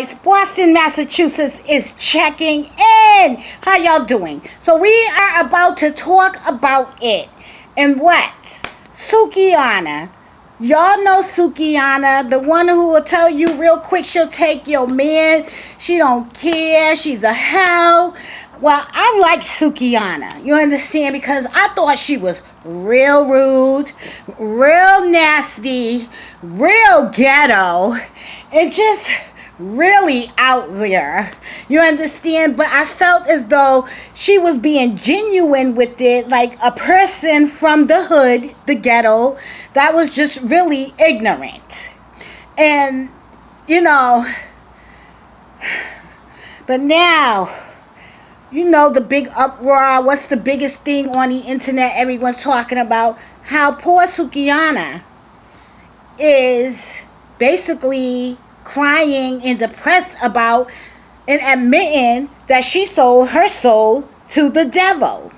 guys. Boston, Massachusetts is checking in. How y'all doing? So we are about to talk about it. And what? Sukihana. Y'all know Sukihana, the one who will tell you real quick she'll take your man. She don't care. She's a hell. Well, I like Sukihana. You understand? Because I thought she was real rude, real nasty, real ghetto, and just really out there. You understand? But I felt as though she was being genuine with it, like a person from the hood, the ghetto, that was just really ignorant. And, but now, the big uproar. What's the biggest thing on the internet everyone's talking about? How poor Sukihana is basically crying and depressed about and admitting that she sold her soul to the devil.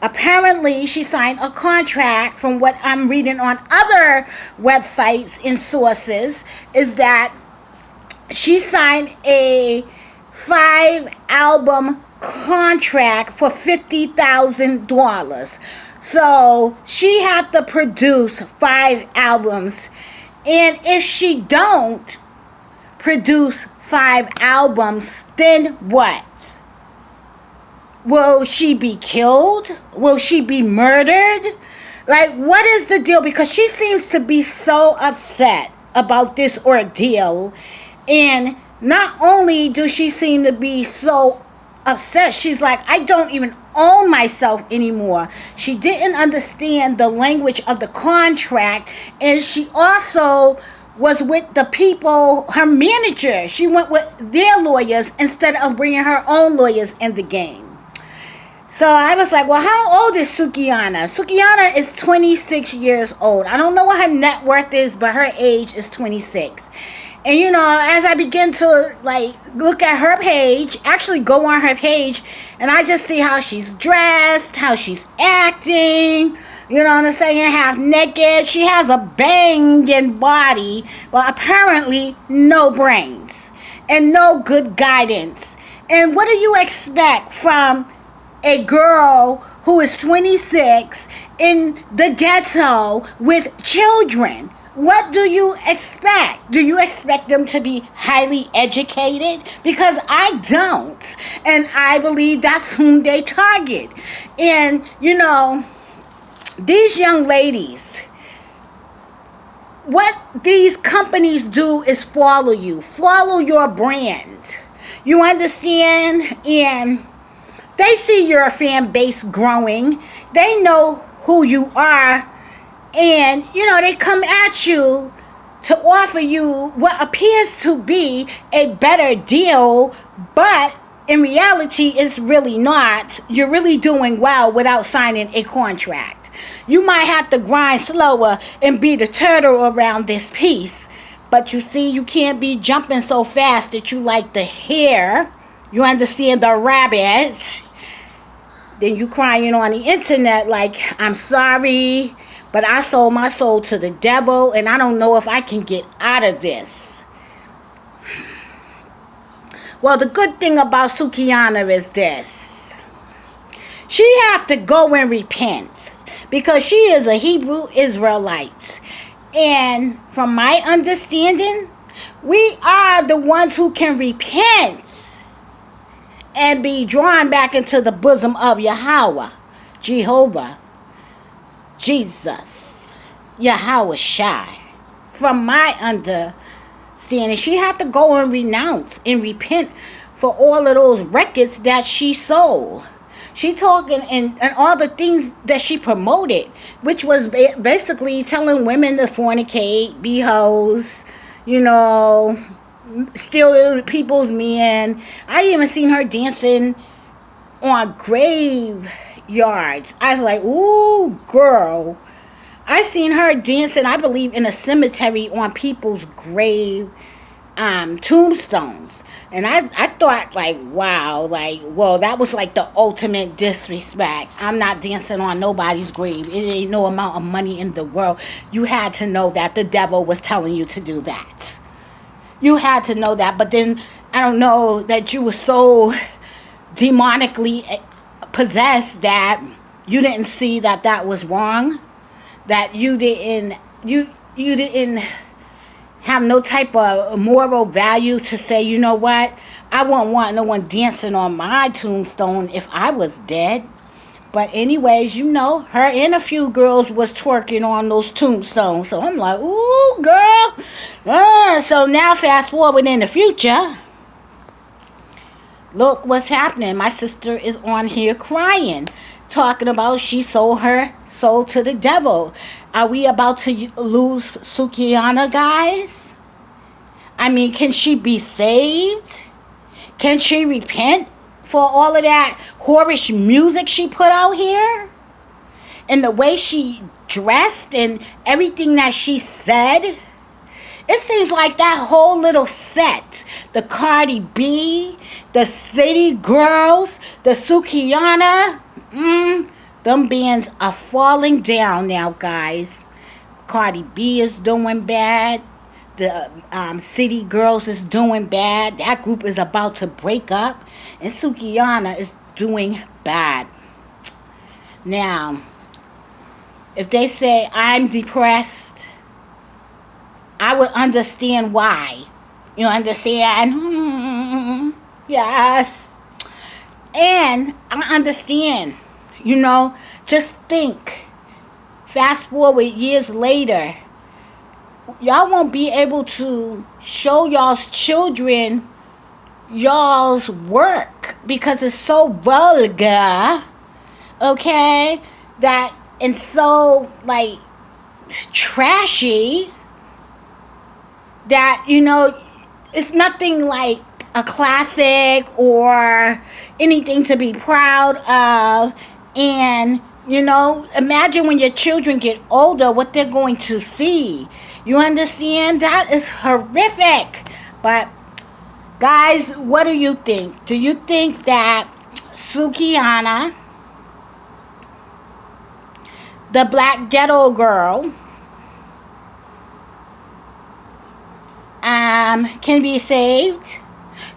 Apparently, she signed a contract, from what I'm reading on other websites and sources, is that she signed a 5-album contract for $50,000. So she had to produce 5 albums, and if she don't produce 5 albums, then what? Will she be killed? Will she be murdered? Like, what is the deal? Because she seems to be so upset about this ordeal, and not only does she seem to be so upset, she's like, I don't even own myself anymore. She didn't understand the language of the contract, and she also was with the people, her manager. She went with their lawyers instead of bringing her own lawyers in the game. So I was like, well, how old is Sukihana? Sukihana is 26 years old. I don't know what her net worth is, but her age is 26. And as I begin to look at her page, actually go on her page, and I just see how she's dressed, how she's acting, you know what I'm saying, half naked. She has a banging body, but apparently no brains and no good guidance. And what do you expect from a girl who is 26 in the ghetto with children? What do you expect? Do you expect them to be highly educated? Because I don't. And I believe that's whom they target. And, these young ladies, what these companies do is follow you. Follow your brand. You understand? And they see your fan base growing. They know who you are. And, they come at you to offer you what appears to be a better deal, but in reality, it's really not. You're really doing well without signing a contract. You might have to grind slower and be the turtle around this piece. But you see, you can't be jumping so fast that you like the hare. You understand, the rabbit. Then you crying on the internet like, I'm sorry, but I sold my soul to the devil, and I don't know if I can get out of this. Well, the good thing about Sukihana is this. She had to go and repent, because she is a Hebrew Israelite. And from my understanding, we are the ones who can repent and be drawn back into the bosom of Yahweh, Jehovah, Jesus, Yahweh Shai. From my understanding, she had to go and renounce and repent for all of those records that she sold. She talking and all the things that she promoted, which was basically telling women to fornicate, be hoes, steal people's men. I even seen her dancing on graveyards. I was like, ooh, girl. I seen her dancing, I believe, in a cemetery on people's grave tombstones. And I thought, wow, well, that was the ultimate disrespect. I'm not dancing on nobody's grave. It ain't no amount of money in the world. You had to know that the devil was telling you to do that. You had to know that, but then I don't know that you were so demonically possessed that you didn't see that that was wrong, that you didn't have no type of moral value to say, you know what, I wouldn't want no one dancing on my tombstone if I was dead. But anyways, you know, her and a few girls was twerking on those tombstones. So I'm like, ooh, girl. So now fast forward in the future. Look what's happening. My sister is on here crying, talking about she sold her soul to the devil. Are we about to lose Sukiana, guys? I mean, can she be saved? Can she repent for all of that whorish music she put out here? And the way she dressed and everything that she said? It seems like that whole little set, the Cardi B, the City Girls, the Sukiana, them bands are falling down now, guys. Cardi B is doing bad. The City Girls is doing bad. That group is about to break up. And Sukiana is doing bad. Now, if they say I'm depressed, I would understand why. You understand? Yes. And I understand. You know, just think. Fast forward years later, y'all won't be able to show y'all's children y'all's work because it's so vulgar, okay, that and so like trashy that, you know, it's nothing like a classic or anything to be proud of. And you know, imagine when your children get older what they're going to see. You understand? That is horrific. But guys, what do you think? Do you think that Sukiana, the black ghetto girl, can be saved?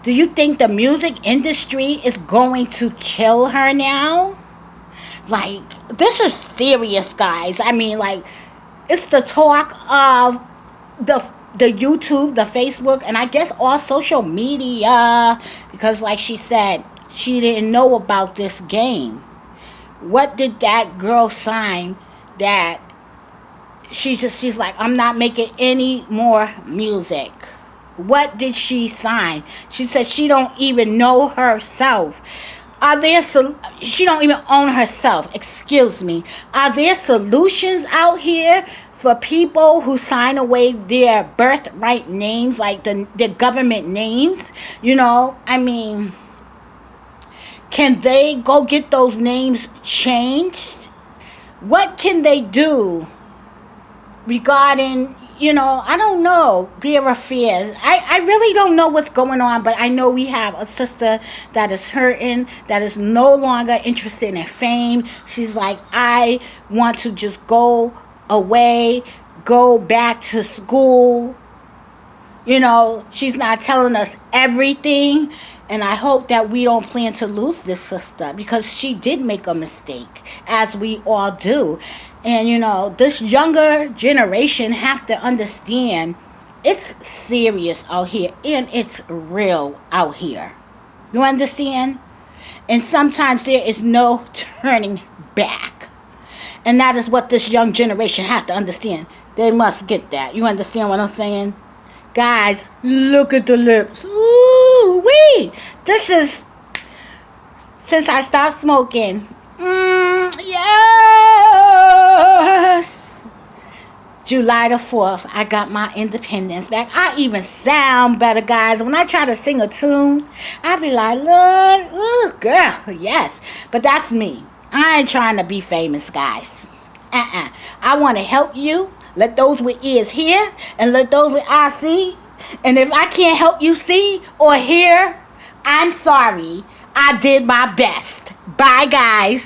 Do you think the music industry is going to kill her now? Like, this is serious, guys. I mean, like, it's the talk of the YouTube, the Facebook, and I guess all social media, because like she said, she didn't know about this game. What did that girl sign that she's like, I'm not making any more music? What did she sign? She said she don't even know herself. She don't even own herself, excuse me. Are there solutions out here for people who sign away their birthright names, like their government names? You know, I mean, can they go get those names changed? What can they do regarding, you know, I don't know, their affairs. I really don't know what's going on, but I know we have a sister that is hurting, that is no longer interested in fame. She's like, I want to just go away, go back to school. You know, she's not telling us everything. And I hope that we don't plan to lose this sister, because she did make a mistake, as we all do. And, you know, this younger generation have to understand it's serious out here and it's real out here. You understand? And sometimes there is no turning back. And that is what this young generation have to understand. They must get that. You understand what I'm saying? Guys, look at the lips. Ooh, wee! This is since I stopped smoking. Yes! July the 4th, I got my independence back. I even sound better, guys. When I try to sing a tune, I be like, look, ooh, girl, yes. But that's me. I ain't trying to be famous, guys. I want to help you. Let those with ears hear, and let those with eyes see. And if I can't help you see or hear, I'm sorry. I did my best. Bye, guys.